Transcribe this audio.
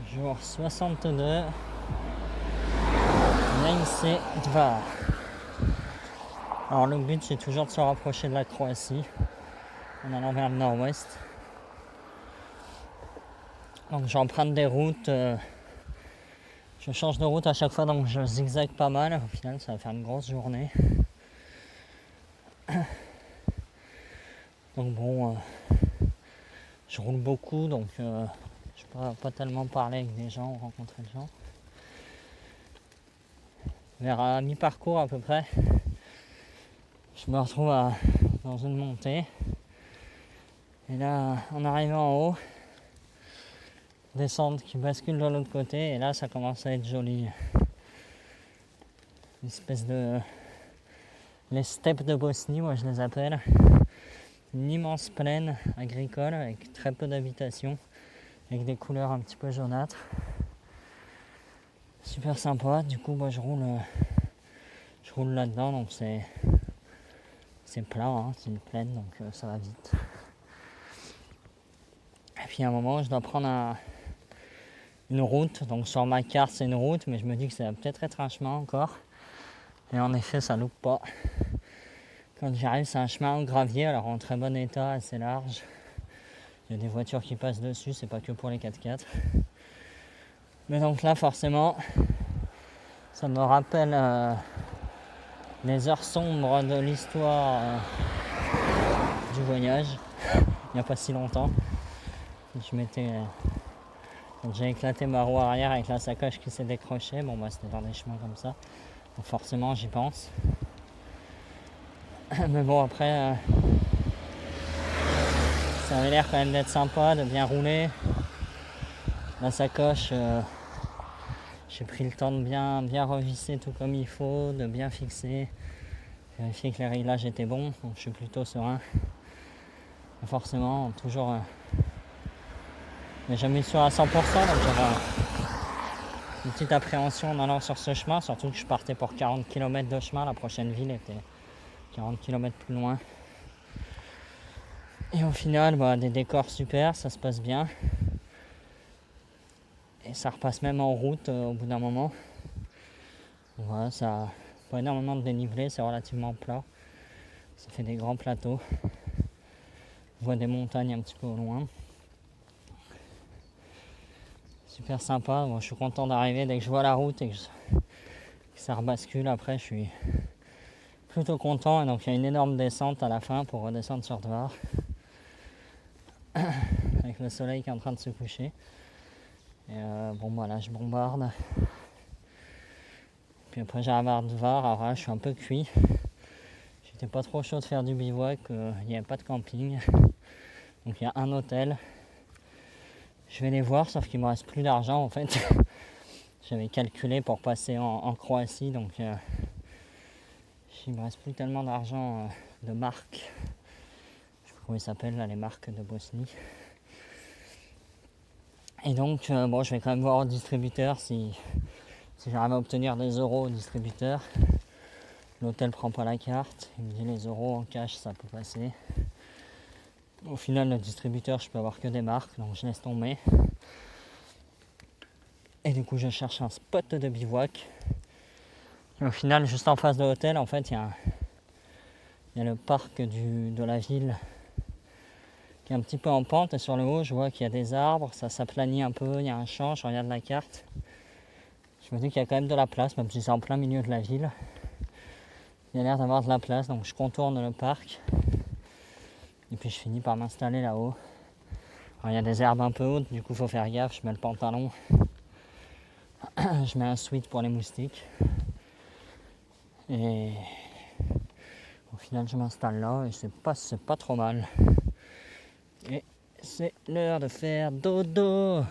Jour 62, Nice Dvar. Alors le but c'est toujours de se rapprocher de la Croatie en allant vers le nord-ouest. Donc j'emprunte des routes, je change de route à chaque fois, donc je zigzague pas mal. Au final ça va faire une grosse journée. Donc bon, je roule beaucoup, donc je peux pas tellement parler avec des gens ou rencontrer des gens. Vers mi-parcours à peu près, je me retrouve dans une montée. Et là, en arrivant en haut, descente qui bascule de l'autre côté, et là ça commence à être joli. Une espèce de... les steppes de Bosnie, moi je les appelle. Une immense plaine agricole avec très peu d'habitations, avec des couleurs un petit peu jaunâtres. Super sympa, du coup moi je roule là-dedans, donc c'est plat, hein, c'est une plaine, donc ça va vite. Et puis à un moment je dois prendre une route, donc sur ma carte c'est une route, mais je me dis que ça va peut-être être un chemin encore. Et en effet ça loupe pas. Quand j'arrive c'est un chemin au gravier, alors en très bon état, assez large. Il y a des voitures qui passent dessus, c'est pas que pour les 4x4. Mais donc là forcément, ça me rappelle les heures sombres de l'histoire du voyage, il n'y a pas si longtemps. Quand j'ai éclaté ma roue arrière avec la sacoche qui s'est décrochée, bon bah c'était dans des chemins comme ça. Donc forcément j'y pense. Mais bon après, ça avait l'air quand même d'être sympa, de bien rouler. La sacoche, j'ai pris le temps de bien revisser tout comme il faut, de bien fixer, vérifier que les réglages étaient bons, donc je suis plutôt serein. Et forcément, toujours, mais jamais sûr à 100%, donc j'avais une petite appréhension en allant sur ce chemin, surtout que je partais pour 40 km de chemin, la prochaine ville était 40 km plus loin. Et au final, des décors super, ça se passe bien. Et ça repasse même en route au bout d'un moment. Voilà, ça n'a pas énormément de dénivelé, c'est relativement plat. Ça fait des grands plateaux. On voit des montagnes un petit peu au loin. Super sympa, bon, je suis content d'arriver dès que je vois la route et que ça rebascule. Après je suis plutôt content, et donc il y a une énorme descente à la fin pour redescendre sur Dvar avec le soleil qui est en train de se coucher. Et bon voilà, je bombarde. Puis après j'arrive à Dvar, alors là je suis un peu cuit. J'étais pas trop chaud de faire du bivouac, il n'y avait pas de camping. Donc il y a un hôtel. Je vais les voir, sauf qu'il me reste plus d'argent en fait. J'avais calculé pour passer en Croatie, donc il me reste plus tellement d'argent de marques. Je sais pas comment ils s'appellent là, les marques de Bosnie. Et donc je vais quand même voir au distributeur si j'arrive à obtenir des euros au distributeur. L'hôtel prend pas la carte, il me dit les euros en cash ça peut passer. Au final le distributeur je peux avoir que des marques, donc je laisse tomber. Et du coup je cherche un spot de bivouac. Et au final juste en face de l'hôtel en fait il y a le parc de la ville qui est un petit peu en pente, et sur le haut je vois qu'il y a des arbres, ça s'aplanit un peu, il y a un champ, je regarde la carte. Je me dis qu'il y a quand même de la place, même si c'est en plein milieu de la ville. Il y a l'air d'avoir de la place, donc je contourne le parc. Et puis je finis par m'installer là-haut. Alors il y a des herbes un peu hautes, du coup il faut faire gaffe, je mets le pantalon. Je mets un sweat pour les moustiques. Et au final je m'installe là et c'est pas trop mal. Et c'est l'heure de faire dodo.